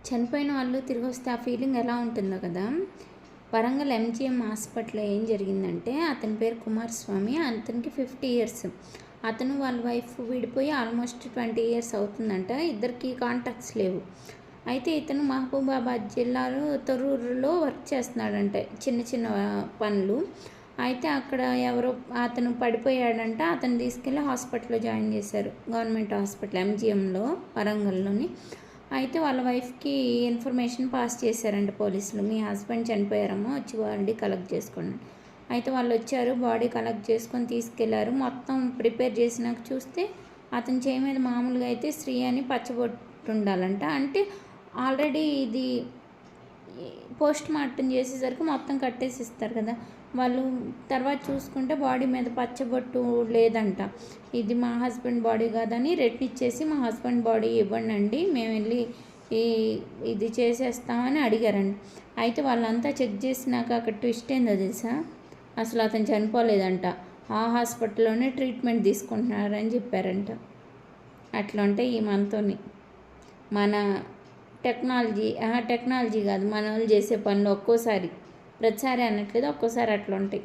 చనిపోయిన వాళ్ళు తిరిగొస్తే ఆ ఫీలింగ్ ఎలా ఉంటుందో కదా! వరంగల్ ఎంజీఎం హాస్పిటల్‌లో ఏం జరిగిందంటే, అతని పేరు కుమారస్వామి. అతనికి 50 ఇయర్స్. అతను వాళ్ళ వైఫ్ విడిపోయి ఆల్మోస్ట్ 20 ఇయర్స్ అవుతుందంట. ఇద్దరికీ కాంటాక్ట్స్ లేవు. అయితే ఇతను మహబూబాబాద్ జిల్లాలో తొర్రూరులో వర్క్ చేస్తున్నాడంట. చిన్న చిన్న పనులు. అయితే అక్కడ ఎవరో అతను పడిపోయాడంట. అతన్ని తీసుకెళ్ళి హాస్పిటల్‌లో జాయిన్ చేశారు. గవర్నమెంట్ హాస్పిటల్ ఎంజీఎంలో వరంగల్‌లోని. అయితే వాళ్ళ వైఫ్‌కి ఇన్ఫర్మేషన్ పాస్ చేశారంట పోలీసులు. మీ హస్బెండ్ చనిపోయారమ్మా, వచ్చి బాడీ కలెక్ట్ చేసుకోండి. అయితే వాళ్ళు వచ్చారు, బాడీ కలెక్ట్ చేసుకొని తీసుకెళ్లారు. మొత్తం ప్రిపేర్ చేసినాక చూస్తే అతని చేయి మీద మామూలుగా అయితే శ్రీ అని పచ్చబొట్టు ఉండాలంట. అంటే ఆల్రెడీ ఇది పోస్ట్ మార్టం చేసేసరికి మొత్తం కట్టేసి ఇస్తారు కదా, వాళ్ళు తర్వాత చూసుకుంటే బాడీ మీద పచ్చబొట్టు లేదంట. ఇది మా హస్బెండ్ బాడీ కాదని రిటర్న్ ఇచ్చేసి మా హస్బెండ్ బాడీ ఇవ్వండి, మేము వెళ్ళి ఇది చేసేస్తామని అడిగారండి. అయితే వాళ్ళంతా చెక్ చేసినాక అక్కడ ట్విస్ట్ ఏందో తెలుసా, అసలు అతను చనిపోలేదంట, ఆ హాస్పిటల్లోనే ట్రీట్మెంట్ తీసుకుంటున్నారని చెప్పారంట. అట్లా ఉంటాయి ఈ మనతోని. మన టెక్నాలజీ కాదు, మన వాళ్ళు చేసే పనులు ఒక్కోసారి, ప్రతిసారి అనట్లేదు, ఒక్కోసారి అట్లా ఉంటాయి.